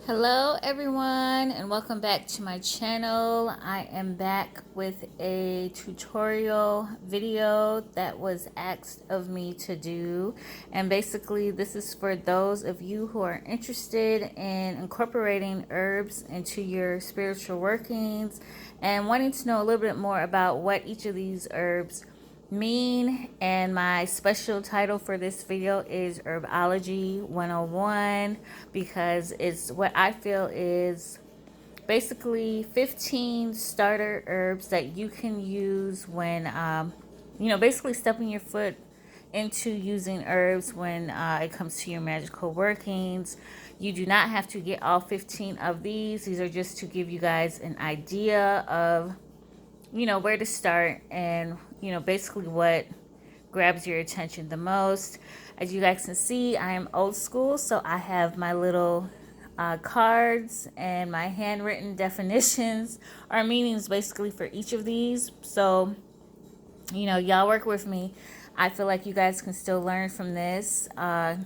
Hello everyone and welcome back to my channel. I am back with a tutorial video that was asked of me to do, and basically this is for those of you who are interested in incorporating herbs into your spiritual workings and wanting to know a little bit more about what each of these herbs mean. And my special title for this video is Herbology 101, because it's what I feel is basically 15 starter herbs that you can use when basically stepping your foot into using herbs when it comes to your magical workings. You do not have to get all 15 of these are just to give you guys an idea of where to start and basically what grabs your attention the most. As you guys can see, I am old school, so I have my little cards and my handwritten definitions or meanings basically for each of these. So y'all work with me. I feel like you guys can still learn from this, and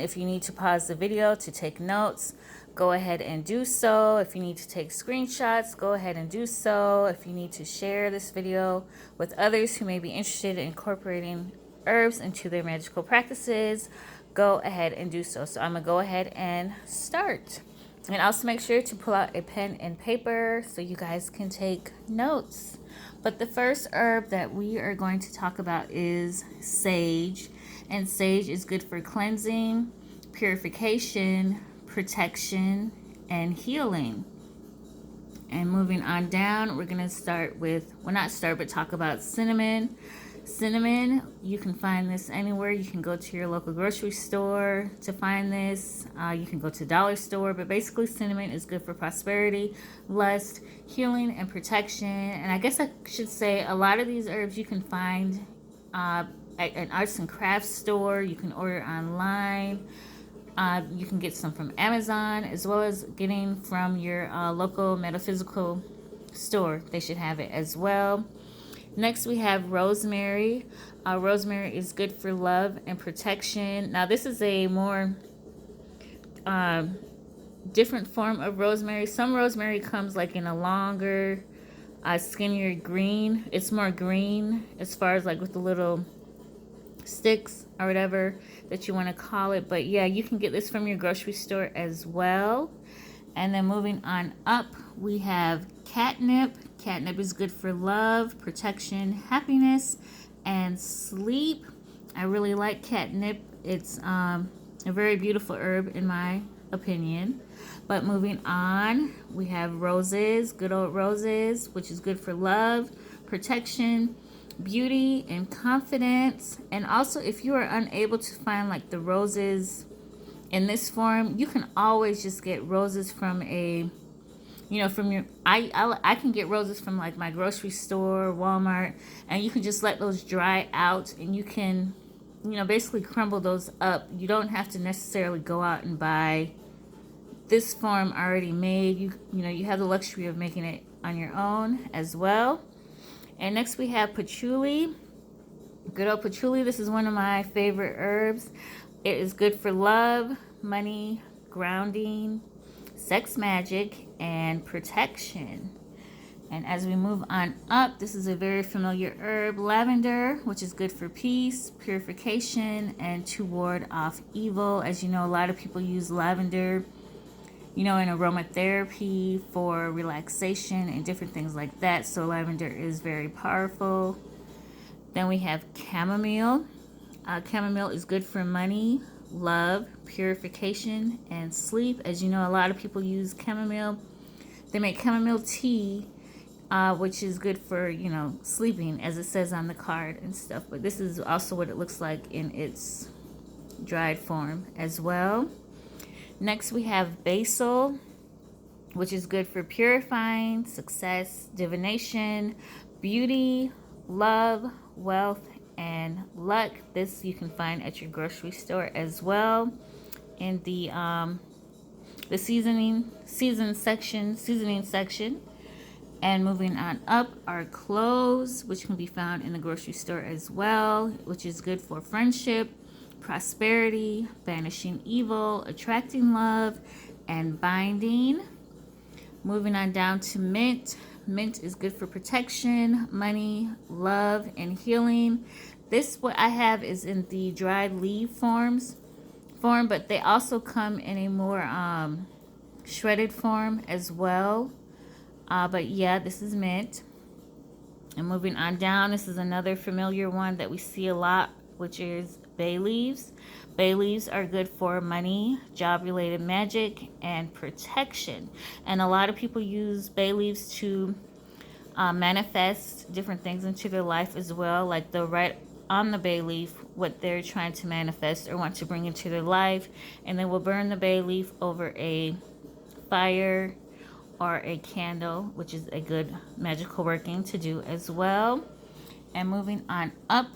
if you need to pause the video to take notes, go ahead and do so. If you need to take screenshots, go ahead and do so. If you need to share this video with others who may be interested in incorporating herbs into their magical practices, go ahead and do so. So I'm gonna go ahead and start. And also make sure to pull out a pen and paper so you guys can take notes. But the first herb that we are going to talk about is sage. And sage is good for cleansing, purification, protection, and healing. And moving on down, we're going to start with, well, not start, but talk about cinnamon. Cinnamon, you can find this anywhere. You can go to your local grocery store to find this. You can go to the dollar store, but basically cinnamon is good for prosperity, lust, healing, and protection. And I guess I should say a lot of these herbs you can find at an arts and crafts store. You can order online. You can get some from Amazon, as well as getting from your local metaphysical store. They should have it as well. Next, we have rosemary. Rosemary is good for love and protection. Now, this is a more different form of rosemary. Some rosemary comes like in a longer, skinnier green. It's more green as far as like with the little sticks or whatever that you want to call it. But yeah, you can get this from your grocery store as well. And then moving on up, we have catnip. Catnip is good for love, protection, happiness, and sleep. I really like catnip. It's a very beautiful herb in my opinion. But moving on, we have roses, good old roses, which is good for love, protection, beauty, and confidence. And also, if you are unable to find like the roses in this form, you can always just get roses from from your, I can get roses from like my grocery store, Walmart, and you can just let those dry out, and you can basically crumble those up. You don't have to necessarily go out and buy this form already made. You have the luxury of making it on your own as well. And next we have patchouli. Good old patchouli. This is one of my favorite herbs. It is good for love, money, grounding, sex magic, and protection. And as we move on up, this is a very familiar herb, lavender, which is good for peace, purification, and to ward off evil. As you know, a lot of people use lavender in aromatherapy for relaxation and different things like that. So lavender is very powerful. Then we have chamomile. Chamomile is good for money, love, purification, and sleep. As you know, a lot of people use chamomile. They make chamomile tea, which is good for, sleeping, as it says on the card and stuff. But this is also what it looks like in its dried form as well. Next, we have basil, which is good for purifying, success, divination, beauty, love, wealth, and luck. This you can find at your grocery store as well. In the seasoning section. And moving on up are cloves, which can be found in the grocery store as well, which is good for friendship, prosperity, banishing evil, attracting love, and binding. Moving on down to mint. Mint is good for protection, money, love, and healing. This, what I have, is in the dried leaf form, but they also come in a more shredded form as well. But yeah, this is mint. And moving on down, this is another familiar one that we see a lot, which is bay leaves. Bay leaves are good for money, job-related magic, and protection. And a lot of people use bay leaves to manifest different things into their life as well, like the right on the bay leaf, what they're trying to manifest or want to bring into their life, and then we'll burn the bay leaf over a fire or a candle, which is a good magical working to do as well. And moving on up,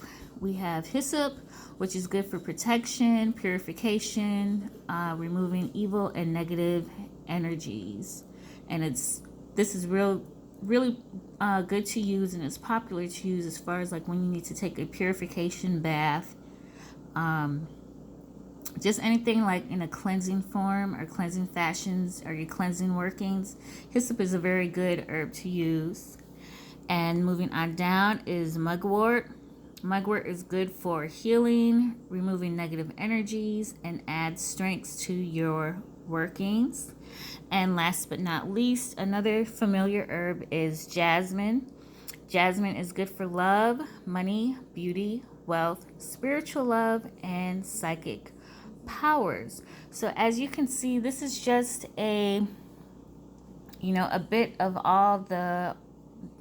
we have hyssop, which is good for protection, purification, removing evil and negative energies. And this is really good to use, and it's popular to use as far as like when you need to take a purification bath. Just anything like in a cleansing form or cleansing fashions or your cleansing workings. Hyssop is a very good herb to use. And moving on down is mugwort. Mugwort is good for healing, removing negative energies, and adds strength to your workings. And last but not least, another familiar herb is jasmine. Jasmine is good for love, money, beauty, wealth, spiritual love, and psychic powers. So as you can see, this is just a bit of all the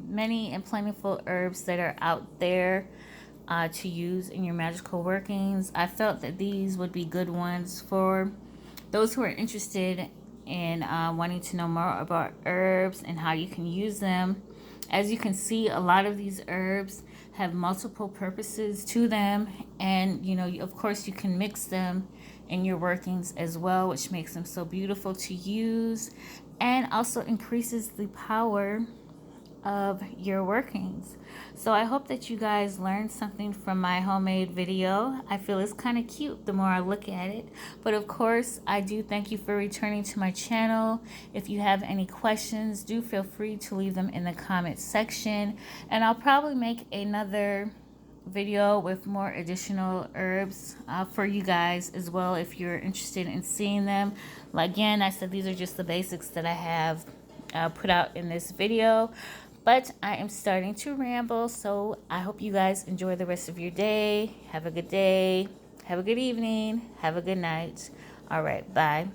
many and plentiful herbs that are out there to use in your magical workings. I felt that these would be good ones for those who are interested in wanting to know more about herbs and how you can use them. As you can see, a lot of these herbs have multiple purposes to them, and of course you can mix them in your workings as well, which makes them so beautiful to use and also increases the power of your workings. So I hope that you guys learned something from my homemade video. I feel it's kind of cute the more I look at it. But of course, I do thank you for returning to my channel. If you have any questions, do feel free to leave them in the comment section, and I'll probably make another video with more additional herbs for you guys as well if you're interested in seeing them. Again, I said these are just the basics that I have put out in this video, but I am starting to ramble, so I hope you guys enjoy the rest of your day. Have a good day, have a good evening, have a good night. All right, bye.